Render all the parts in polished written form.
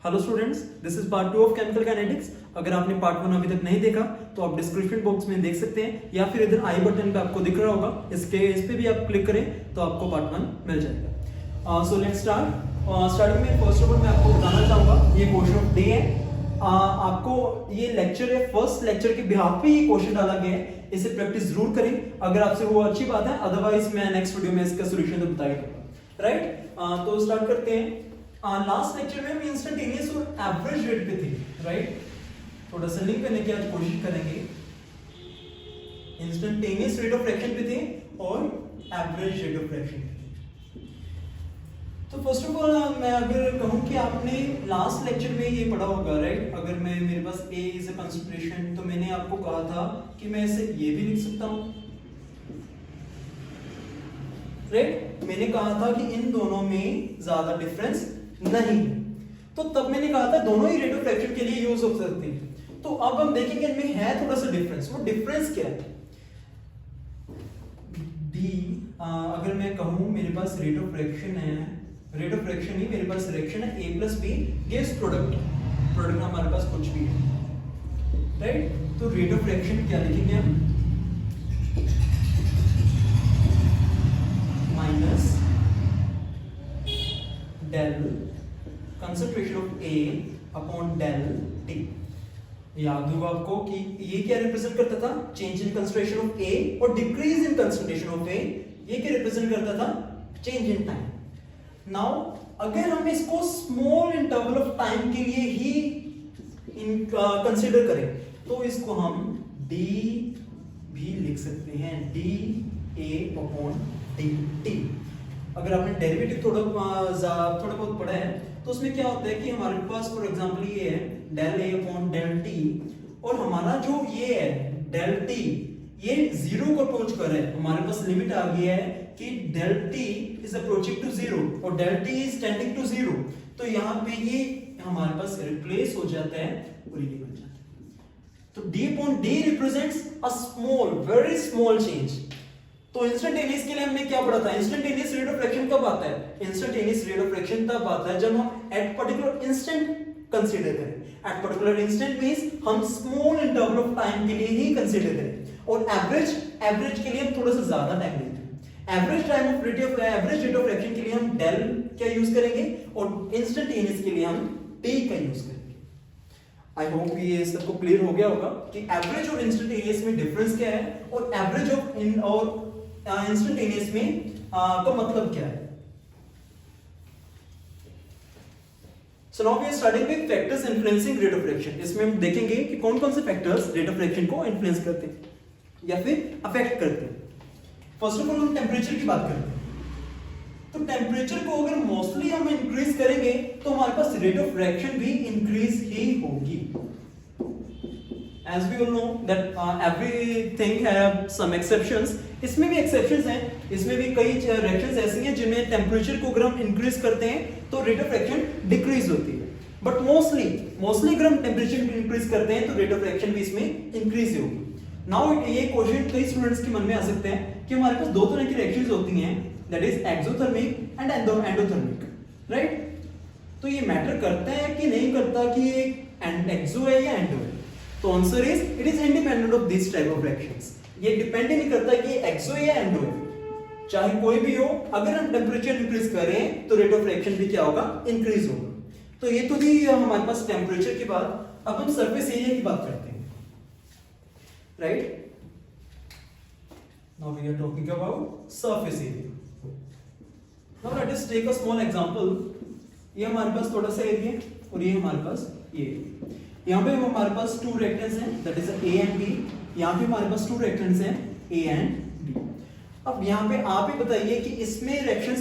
Hello students, this is part 2 of chemical kinetics. अगर आपने part 1 अभी तक नहीं देखा तो आप डिस्क्रिप्शन बॉक्स में देख सकते हैं या फिर इधर आई बटन पे आपको दिख रहा होगा, इस पे भी आप क्लिक करें तो आपको पार्ट 1 मिल जाएगा। So let's start. स्टार्टिंग में फर्स्ट ऑफ ऑल मैं आपको बताना चाहूंगा, ये क्वेश्चन ऑफ डे है। आपको ये लेक्चर है, फर्स्ट लेक्चर के बिहाफ पे ये क्वेश्चन डाला गया है, इसे प्रैक्टिस जरूर करें। अगर आपसे वो अच्छी बात है, अदरवाइज मैं नेक्स्ट वीडियो में इसका सोल्यूशन तो बताया करूंगा। राइट, तो स्टार्ट करते हैं। लास्ट लेक्चर में हम इंस्टेंटेनियस और एवरेज रेट पे थे। राइट, थोड़ा सा लिंक करने की आज कोशिश करेंगे। इंस्टेंटेनियस रेट ऑफ रिएक्शन पे थे और एवरेज रेट ऑफ रिएक्शन पे। तो फर्स्ट ऑफ ऑल मैं अगर कहूं कि आपने लास्ट लेक्चर में ये पढ़ा होगा, राइट, अगर मैं मेरे पास A इज अ कंसंट्रेशन, तो मैंने आपको कहा था कि मैं इसे ये भी लिख सकता हूं। राइट, मैंने कहा था कि इन दोनों में ज्यादा डिफरेंस नहीं, तो तब मैंने कहा था दोनों ही रेट ऑफ रिएक्शन के लिए यूज हो सकते हैं। तो अब हम देखेंगे इनमें है थोड़ा सा डिफरेंस। वो डिफरेंस क्या है? अगर मैं कहूं मेरे पास रेट ऑफ रिएक्शन है, रेट ऑफ रिएक्शन ही मेरे पास रिएक्शन है A plus B, gas product हमारे पास कुछ भी है। राइट, तो रेट ऑफ रिएक्शन क्या लिखेंगे हम? Minus del concentration of A upon del T। याद होगा आपको कि ये क्या रिप्रेजेंट करता था? Change in concentration of A, और decrease in concentration of A ये क्या रिप्रेजेंट करता था? Change in time. नाउ अगर हम इसको स्मॉल इंटरवल ऑफ टाइम के लिए ही कंसीडर करें तो इसको हम D भी लिख सकते हैं, dA अपॉन dt। अगर आपने डेरिवेटिव थोड़ा बहुत पढ़ा है तो उसमें क्या होता है कि हमारे पास फॉर एग्जांपल ये है del A upon del T, और हमारा जो ये है डेल T ये जीरो को अप्रोच कर रहा है। हमारे पास लिमिट आ गया है कि del T is approaching to zero और del T is tending to zero, तो यहाँ पे ये हमारे पास रिप्लेस हो जाता है और ये बन जाता है। तो D upon D represents a small, very small change. तो इंस्टेंटेनियस के लिए हमने क्या पढ़ा था? इंस्टेंटेनियस रेट ऑफ रिएक्शन कब आता है? इंस्टेंटेनियस रेट ऑफ रिएक्शन तब आता है जब हम एट पर्टिकुलर इंस्टेंट कंसीडर करें। एट पर्टिकुलर इंस्टेंट मींस हम स्मॉल इंटरवल ऑफ टाइम के लिए ही कंसीडर करें, और एवरेज के लिए हम थोड़ा सा ज्यादा टाइम लेते हैं। एवरेज रेट ऑफ रिएक्शन के लिए हम डेल क्या यूज करेंगे, और इंस्टेंटेनियस के लिए हम टी का यूज करेंगे। आई होप ये सबको क्लियर हो गया होगा कि एवरेज और इंस्टेंटेनियस में डिफरेंस क्या है, और एवरेज और इंस्टेंटेनियस में का मतलब क्या है। So now we are starting with factors influencing rate of reaction। इसमें हम देखेंगे कि कौन कौन से फैक्टर्स रेट ऑफ रिएक्शन को इन्फ्लुएंस करते हैं या फिर अफेक्ट करते हैं। फर्स्ट ऑफ ऑल हम टेम्परेचर की बात करते हैं। तो टेम्परेचर को अगर मोस्टली हम इंक्रीज करेंगे तो हमारे पास रेट ऑफ रिएक्शन भी इंक्रीज ही होगी। As we all know that everything have some exceptions। इसमें भी exceptions हैं, इसमें भी कई reactions ऐसी हैं जिनमें टेम्परेचर को अगर हम इंक्रीज करते हैं तो रेट ऑफ रिएक्शन डिक्रीज होती है, बट मोस्टली अगर हम टेम्परेचर इंक्रीज करते हैं तो रेट ऑफ रिएक्शन भी इसमें इंक्रीज होगी। नाउ ये क्वेश्चन कई स्टूडेंट्स के मन में आ सकते हैं कि हमारे पास दो तरह की रिएक्शंस होती हैं, that is exothermic and endothermic. Right, तो ये मैटर करता है कि नहीं करता कि ये एक्सो है या एंडो है? तो answer is it is independent of this type of reactions. ये डिपेंड नहीं करता कि एक्सो है या एंडो है, चाहे कोई भी हो, अगर हम टेम्परेचर इंक्रीज करें तो रेट ऑफ रिएक्शन भी क्या होगा? इंक्रीज होगा। तो ये तो थी हमारे पास टेम्परेचर की बात। अब हम सरफेस एरिया की बात करते हैं। Right, now we are talking about surface area. Now let us take a small example. ये हमारे पास थोड़ा सा एरिया और ये हमारे पास ये, यहाँ पे हमारे पास टू रिएक्टेंट्स हैं, that is A and B। यहाँ पे हमारे पास टू रिएक्टेंट्स हैं A एंड B। अब यहाँ पे आप ही बताइए कि इसमें ये रिएक्शन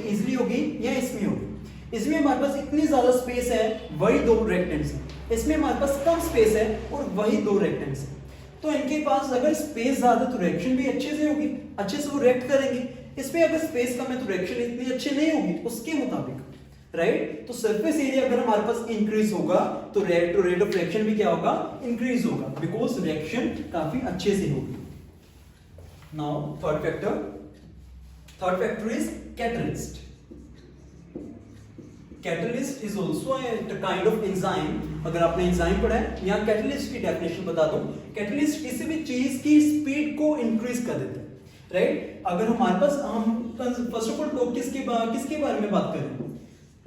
इजीली होगी या इसमें होगी? इसमें हमारे पास इतनी ज्यादा स्पेस है, वही दो रिएक्टेंट्स हैं। इसमें हमारे पास कम स्पेस है और वही दो रिएक्टेंट्स हैं। तो इनके पास अगर स्पेस ज्यादा तो रिएक्शन भी अच्छे से होगी, अच्छे से वो रिएक्ट करेंगे। इसमें अगर स्पेस कम है तो रिएक्शन इतनी अच्छी नहीं होगी उसके मुताबिक। राइट, तो सरफेस एरिया अगर हमारे पास इंक्रीज होगा तो रेट ऑफ रिएक्शन भी क्या होगा? इंक्रीज होगा, बिकॉज रिएक्शन काफी अच्छे से होगी। Now third factor is catalyst. Catalyst is also a kind of enzyme. अगर आपने एंजाइम पढ़ा है, यहाँ कैटलिस्ट की डेफिनेशन बता दूं। कैटलिस्ट किसी भी चीज की स्पीड को इंक्रीज कर देता है, राइट। अगर हमारे पास, हम फर्स्ट ऑफ ऑल लोग किसके बारे में बात करें?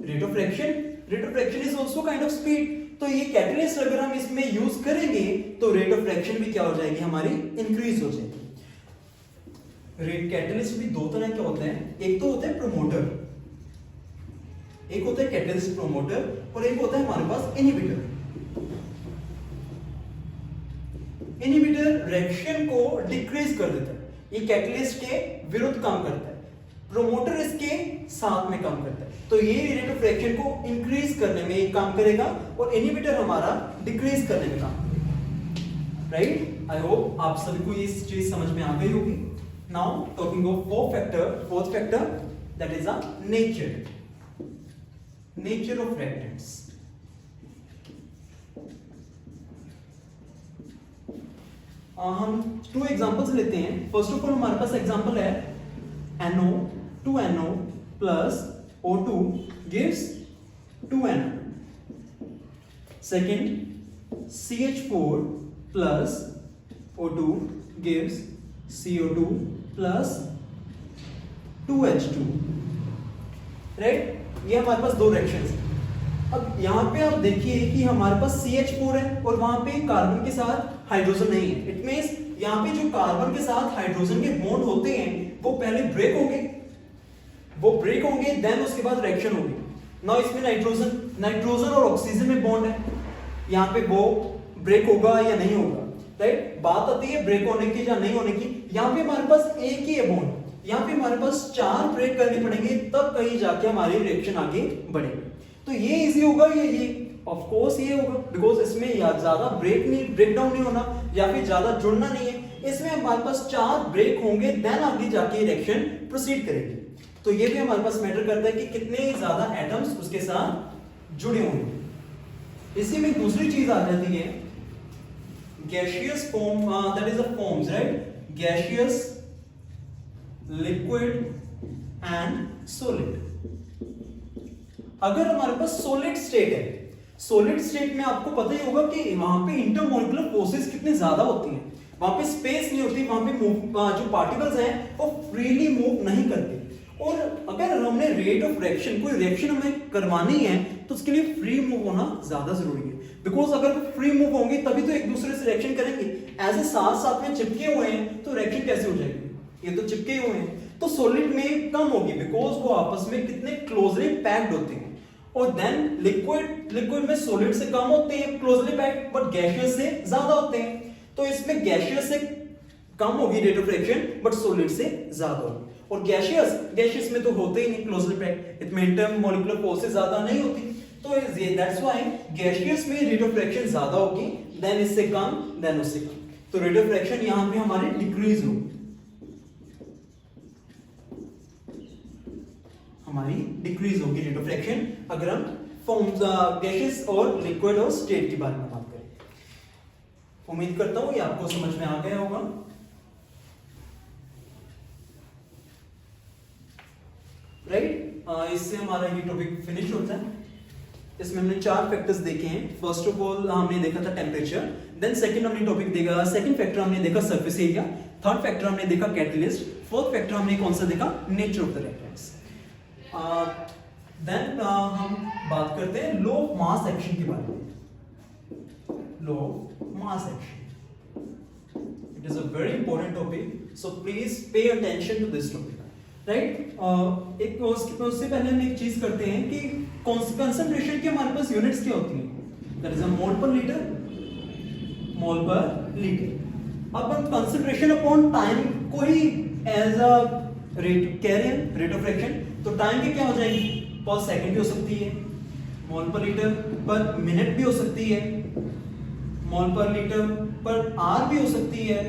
Rate of reaction. Rate of reaction is also kind of speed. तो ये कैटलिस्ट अगर हम इसमें यूज करेंगे तो रेट ऑफ रिएक्शन भी क्या हो जाएगी हमारी, इंक्रीज हो जाएगी। रेट कैटलिस्ट भी दो तरह के होते हैं, एक तो होता है प्रोमोटर, एक होता है कैटलिस्ट प्रोमोटर, और एक होता है हमारे पास इनहिबिटर। इनहिबिटर रिएक्शन को डिक्रीज कर देता है, ये कैटलिस्ट के विरुद्ध काम करता है। प्रोमोटर इसके साथ में काम करता है, तो ये रेट ऑफ रिएक्शन को इंक्रीज करने में काम करेगा और इनहिबिटर हमारा डिक्रीज करने में काम करेगा, राइट। आई होप आप सभी को ये चीज समझ में आ गई होगी। Now talking of fourth factor that is a nature of reactants. हम 2 एग्जांपल्स लेते हैं। फर्स्ट ऑफ ऑल हमारे पास एग्जांपल है NO 2NO plus O2 gives 2NO. Second, CH4 plus O2 gives CO2 plus 2H2. Right, ये हमारे पास 2 reactions हैं। अब यहाँ पे आप देखिए कि हमारे पास CH4 है और वहां पे कार्बन के साथ हाइड्रोजन नहीं है। इट मींस यहाँ पे जो कार्बन के साथ हाइड्रोजन के बॉन्ड होते हैं वो पहले ब्रेक होंगे, देन उसके बाद रिएक्शन होगी। नाउ इसमें नाइट्रोजन और ऑक्सीजन में बॉन्ड है, यहाँ पे वो ब्रेक होगा या नहीं होगा, राइट। बात आती है ब्रेक होने की या नहीं होने की। यहाँ पे हमारे पास एक ही है बॉन्ड, यहाँ पे हमारे पास 4 ब्रेक करने पड़ेंगे तब कहीं जाके हमारी रिएक्शन आगे बढ़ेगी। तो ये इजी होगा या ये? ऑफ कोर्स ये होगा, बिकॉज इसमें या ज्यादा ब्रेक डाउन नहीं होना या फिर ज्यादा जुड़ना नहीं है। इसमें हमारे पास 4 ब्रेक होंगे, देन आगे जाके रिएक्शन प्रोसीड करेगी। तो ये भी हमारे पास मैटर करता है कि कितने ज्यादा एटम्स उसके साथ जुड़े होंगे। इसी में दूसरी चीज आ जाती है gaseous form, that is a forms, right. Gaseous, liquid and solid. अगर हमारे पास सॉलिड स्टेट है, सॉलिड स्टेट में आपको पता ही होगा कि वहां पे इंटरमोलिकुलर फोर्सेस कितने ज्यादा होती हैं, वहां पे स्पेस नहीं होती, वहां पे जो पार्टिकल्स हैं वो फ्रीली मूव नहीं करते। और अगर हमने रेट ऑफ रिएक्शन, कोई रिएक्शन हमें करवानी है तो उसके लिए फ्री मूव होना ज्यादा जरूरी है, बिकॉज अगर फ्री मूव होंगे तभी तो एक दूसरे से रिएक्शन करेंगे। ऐसे साथ में चिपके हुए हैं तो रिएक्शन कैसे हो जाएगी? ये तो चिपके हुए हैं, तो सॉलिड में कम होगी, बिकॉज वो आपस में कितने क्लोजली पैक्ड होते हैं। और देन लिक्विड में सॉलिड से कम होते हैं क्लोजली पैक्ड, बट गैसियस से ज्यादा होते हैं। तो इसमें गैसियस से कम होगी rate of reaction, but solid से ज्यादा होगी। और गैसियस में तो होते ही नहीं क्लोजली पैक्ड, इसमें इंटरमोलिकुलर फोर्सेस ज्यादा नहीं होती। तो दैट्स व्हाई गैसियस में रेट ऑफ रिएक्शन ज्यादा होगी, देन इससे कम, देन उससे कम। तो रेट ऑफ रिएक्शन यहां पे हमारी डिक्रीज होगी, हमारी डिक्रीज होगी रेट ऑफ रिएक्शन, अगर हम फॉर्म्स गैसेस और लिक्विड और स्टेट के बारे में बात करें। उम्मीद करता हूं ये आपको समझ में आ गया होगा। राइट, इससे हमारा ये टॉपिक फिनिश होता है। इसमें हमने 4 फैक्टर्स देखे हैं। फर्स्ट ऑफ ऑल हमने देखा था टेम्परेचर, देन सेकंड हमने टॉपिक देखा, सेकंड फैक्टर हमने देखा सरफेस एरिया, थर्ड फैक्टर हमने देखा कैटलिस्ट, फोर्थ फैक्टर हमने कौन सा देखा? Nature of the reactants. Then हम बात करते हैं लो ऑफ मास एक्शन के बारे में। Low mass action, it is a very important topic, so please pay attention to this topic, right. एक उससे पहले हम एक चीज करते हैं कि कंसंट्रेशन की हमारे पास यूनिट्स क्या होती हैं? दैट इज अ मोल पर लीटर, मोल पर लीटर। अब हम कंसंट्रेशन अपॉन टाइम को ही एज अ रेट कह रहे हैं, रेट ऑफ रिएक्शन, तो टाइम की क्या हो जाएगी? पर सेकंड भी हो सकती है, मोल पर लीटर पर मिनट भी हो सकती है, मोल पर लीटर पर आवर भी हो सकती है,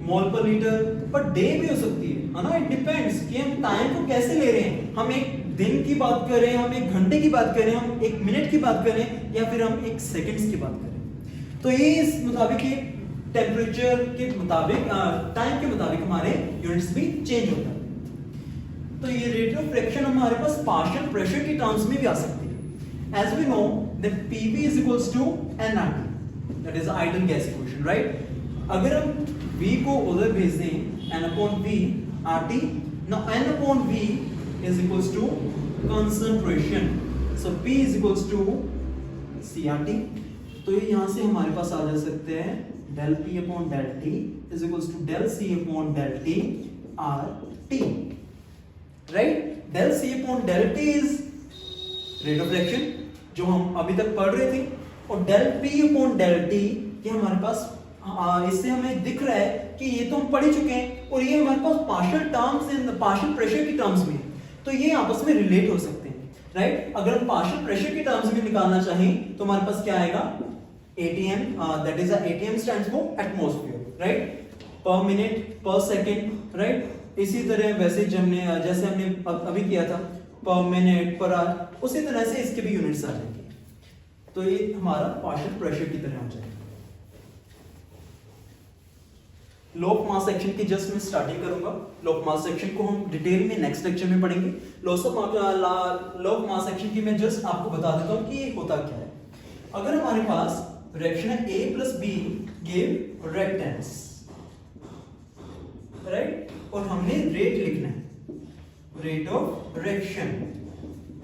मोल पर लीटर पर डे भी हो सकती है ना। इट डिपेंड्स कि हम टाइम को कैसे ले रहे हैं, हम एक दिन की बात कर रहे हैं, हम एक घंटे की बात कर रहे हैं, हम एक मिनट की बात कर रहे हैं, या फिर हम एक सेकंड्स की बात कर रहे हैं। तो ये इस मुताबिक टेम्परेचर के मुताबिक, टाइम के मुताबिक हमारे यूनिट्स भी चेंज होता है। तो ये रेट ऑफ फ्रैक्शन हमारे पास पार्शियल प्रेशर की टर्म्स में भी आ सकती है। As we know that PV is equals to nRT, that is ideal gas equation, right. अगर हम V को उधर भेज दें n अपॉन V RT, now n upon V is equals to concentration, so P is equals to CRT। तो ये यहाँ से हमारे पास आ जा सकते हैं del P upon del T is equals to del C upon del T RT, right? del C upon del T is rate of reaction जो हम अभी तक पढ़ रहे थे, और del P upon del T ये हमारे पास इससे हमें दिख रहा है कि ये तो हम पढ़ ही चुके हैं, और ये हमारे पास partial terms in partial pressure की टर्म्स में, तो ये आपस में रिलेट हो सकते हैं, राइट। अगर हम पार्शियल प्रेशर की टर्म्स में निकालना चाहें तो हमारे पास क्या आएगा, ATM, that is ATM stands for atmosphere, right, पर मिनट पर सेकंड, राइट। इसी तरह वैसे जैसे हमने अभी किया था पर मिनट पर आवर, उसी तरह से इसके भी यूनिट्स आ जाएंगे, तो ये हमारा पार्शियल प्रेशर की तरह हो जाएगा। लो ऑफ मास सेक्शन की जस्ट मैं स्टार्टिंग करूंगा। लो ऑफ मास सेक्शन को हम डिटेल में नेक्स्ट लेक्चर में पढ़ेंगे। लो ऑफ मास सेक्शन की मैं जस्ट आपको बता देता हूं कि ये होता क्या है। अगर हमारे पास रिएक्शन है A प्लस बी गिव रिएक्टेंस, राइट, और हमने रेट लिखना है, रेट ऑफ रिएक्शन,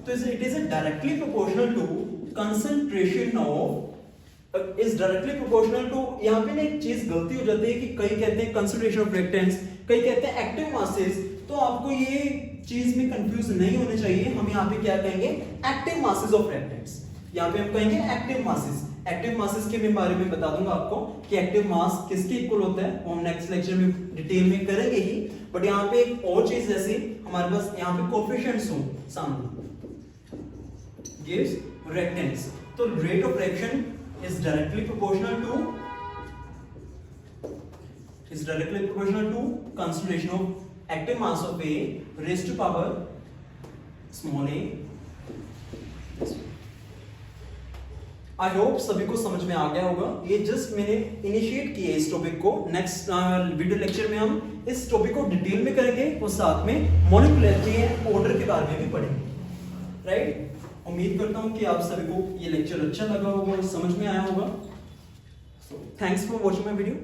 तो it is directly proportional to concentration of, is directly proportional to. यहाँ पे ना एक चीज गलती हो जाती है कि कई कहते हैं कंसंट्रेशन ऑफ रिएक्टेंट्स, कई कहते हैं एक्टिव मासेस, तो आपको ये चीज में कंफ्यूज नहीं होने चाहिए। हम यहाँ पे क्या कहेंगे, एक्टिव मासेस ऑफ रिएक्टेंट्स, यहाँ पे हम कहेंगे एक्टिव मासेस। एक्टिव मासेस के बारे में बता दूंगा आपको कि एक्टिव मास किसके इक्वल होता है, वो हम नेक्स्ट लेक्चर में डिटेल में करेंगे ही। बट यहाँ पे एक और चीज जैसे हमारे पास यहाँ पे कोएफिशिएंट्स हो सामने, गिव्स रिएक्टेंट्स, तो rate of reaction is directly proportional to concentration of active mass of A raised to power small a। I hope सभी को समझ में आ गया होगा। ये जस्ट मैंने इनिशिएट किया इस टॉपिक को। नेक्स्ट वीडियो लेक्चर में हम इस टॉपिक को डिटेल में करेंगे और साथ में मॉलिक्यूलरिटी एंड ऑर्डर के बारे में भी पढ़ेंगे, राइट। उम्मीद करता हूं कि आप सभी को ये लेक्चर अच्छा लगा होगा और समझ में आया होगा। Thanks for watching my video.